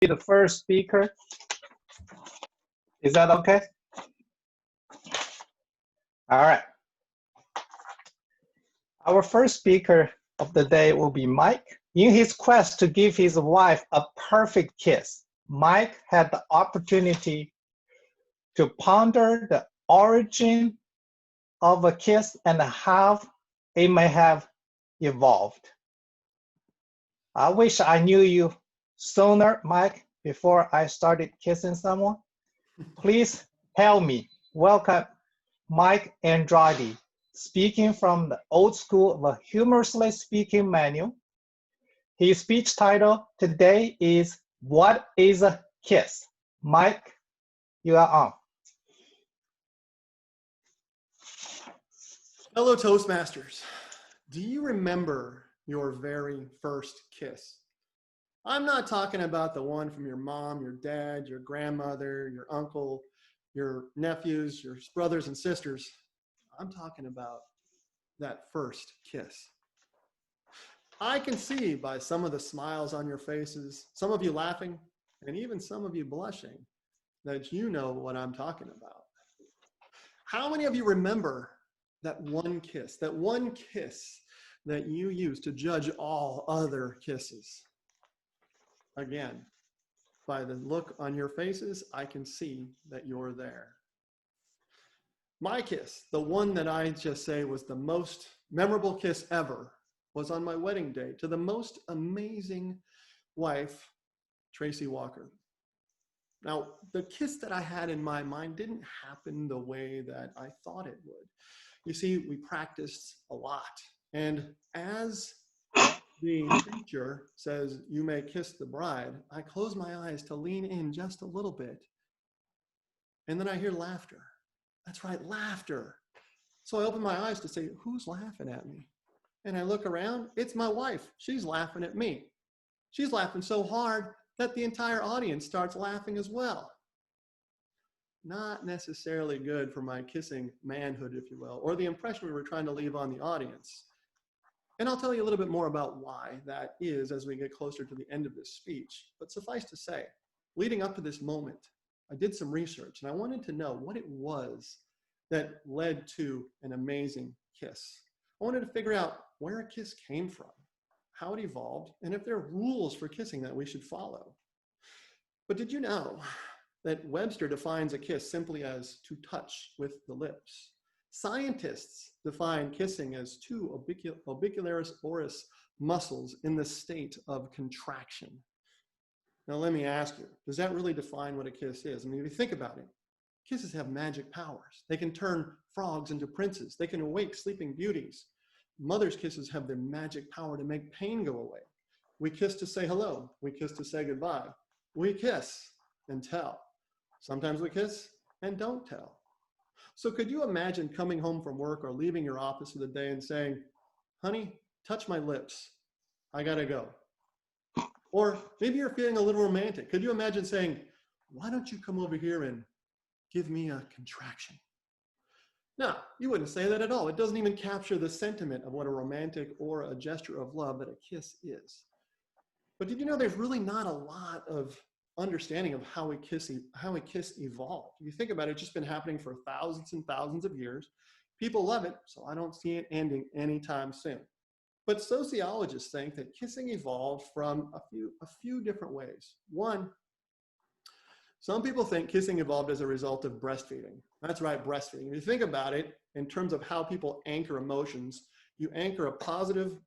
be the first speaker. Is that okay? All right. Our first speaker of the day will be Mike. In his quest to give his wife a perfect kiss, Mike had the opportunity to ponder the origin of a kiss and how it may have evolved. I wish I knew you sooner, Mike, before I started kissing someone. Please help me welcome Mike Andrade, speaking from the old school of a humorously speaking manual. His speech title today is What is a Kiss? Mike, you are on. Hello, Toastmasters. Do you remember your very first kiss? I'm not talking about the one from your mom, your dad, your grandmother, your uncle, your nephews, your brothers and sisters. I'm talking about that first kiss. I can see by some of the smiles on your faces, some of you laughing, and even some of you blushing, that you know what I'm talking about. How many of you remember that one kiss that you used to judge all other kisses? Again, by the look on your faces, I can see that you're there. My kiss, the one that I just say was the most memorable kiss ever, was on my wedding day to the most amazing wife, Tracy Walker. Now, the kiss that I had in my mind didn't happen the way that I thought it would. You see, we practiced a lot. And as the preacher says, you may kiss the bride, I close my eyes to lean in just a little bit. And then I hear laughter. That's right, laughter. So I open my eyes to say, who's laughing at me? And I look around, it's my wife. She's laughing at me. She's laughing so hard that the entire audience starts laughing as well. Not necessarily good for my kissing manhood, if you will, or the impression we were trying to leave on the audience. And I'll tell you a little bit more about why that is as we get closer to the end of this speech. But suffice to say, leading up to this moment, I did some research and I wanted to know what it was that led to an amazing kiss. I wanted to figure out where a kiss came from, how it evolved, and if there are rules for kissing that we should follow. But did you know that Webster defines a kiss simply as to touch with the lips? Scientists define kissing as two orbicularis oris muscles in the state of contraction. Now let me ask you, does that really define what a kiss is? I mean, if you think about it, kisses have magic powers. They can turn frogs into princes. They can awake sleeping beauties. Mothers' kisses have the magic power to make pain go away. We kiss to say hello. We kiss to say goodbye. We kiss and tell. Sometimes we kiss and don't tell. So could you imagine coming home from work or leaving your office for the day and saying, honey, touch my lips. I gotta go. Or maybe you're feeling a little romantic. Could you imagine saying, why don't you come over here and give me a contraction? No, you wouldn't say that at all. It doesn't even capture the sentiment of what a romantic or a gesture of love that a kiss is. But did you know there's really not a lot of understanding of how a kiss evolved? If you think about it, it's just been happening for thousands and thousands of years. People love it, so I don't see it ending anytime soon. But sociologists think that kissing evolved from a few different ways. One, some people think kissing evolved as a result of breastfeeding. That's right, breastfeeding. If you think about it, in terms of how people anchor emotions, you anchor a positive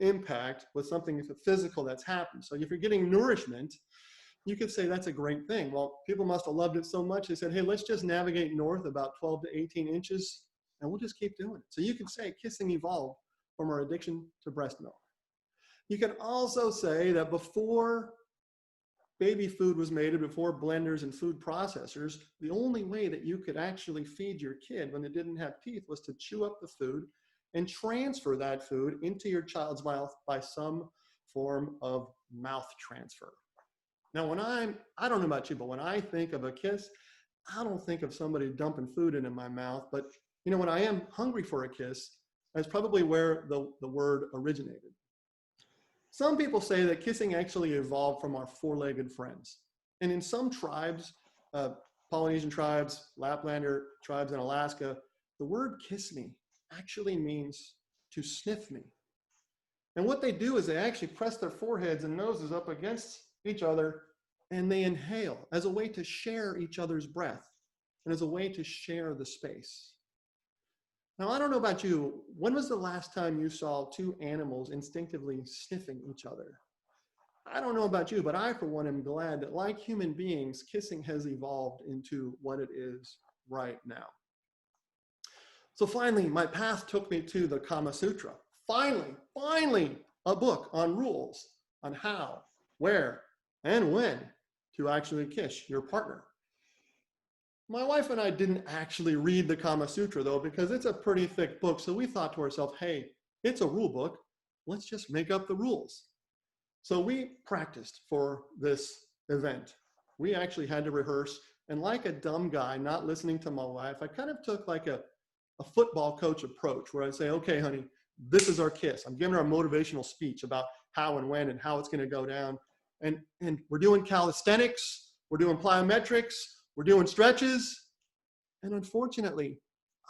impact with something physical that's happened. So if you're getting nourishment, you could say that's a great thing. Well, people must have loved it so much, they said, hey, let's just navigate north about 12 to 18 inches, and we'll just keep doing it. So you could say kissing evolved from our addiction to breast milk. You can also say that before baby food was made, before blenders and food processors, the only way that you could actually feed your kid when they didn't have teeth was to chew up the food and transfer that food into your child's mouth by some form of mouth transfer. Now, I don't know about you, but when I think of a kiss, I don't think of somebody dumping food into my mouth. But you know, when I am hungry for a kiss, that's probably where the word originated. Some people say that kissing actually evolved from our four-legged friends. And in some tribes, Polynesian tribes, Laplander tribes in Alaska, the word kiss me actually means to sniff me. And what they do is they actually press their foreheads and noses up against each other, and they inhale as a way to share each other's breath and as a way to share the space. Now, I don't know about you, when was the last time you saw two animals instinctively sniffing each other? I don't know about you, but I, for one, am glad that like human beings, kissing has evolved into what it is right now. So finally, my path took me to the Kama Sutra. Finally, a book on rules on how, where, and when to actually kiss your partner. My wife and I didn't actually read the Kama Sutra, though, because it's a pretty thick book. So we thought to ourselves, hey, it's a rule book. Let's just make up the rules. So we practiced for this event. We actually had to rehearse. And like a dumb guy, not listening to my wife, I kind of took like a football coach approach where I'd say, okay, honey, this is our kiss. I'm giving her a motivational speech about how and when and how it's going to go down. And we're doing calisthenics. We're doing plyometrics. We're doing stretches. And unfortunately,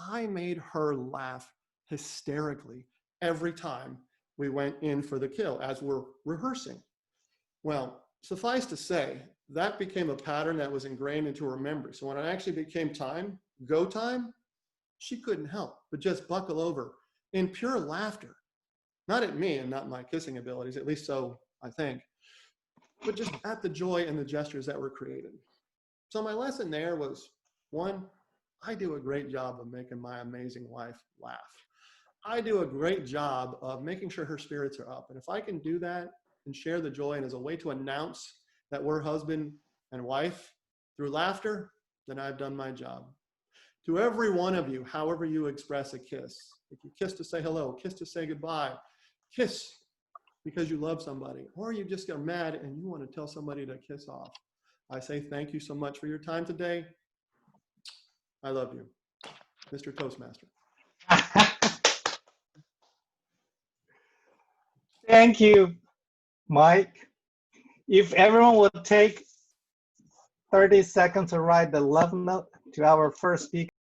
I made her laugh hysterically every time we went in for the kill as we're rehearsing. Well, suffice to say, that became a pattern that was ingrained into her memory. So when it actually became time, go time, she couldn't help but just buckle over in pure laughter. Not at me and not my kissing abilities, at least so I think, but just at the joy and the gestures that were created. So my lesson there was, one, I do a great job of making my amazing wife laugh. I do a great job of making sure her spirits are up. And if I can do that and share the joy and as a way to announce that we're husband and wife through laughter, then I've done my job. To every one of you, however you express a kiss, if you kiss to say hello, kiss to say goodbye, kiss because you love somebody, or you just get mad and you want to tell somebody to kiss off, I say thank you so much for your time today. I love you, Mr. Toastmaster. Thank you, Mike. If everyone would take 30 seconds to write the love note to our first speaker.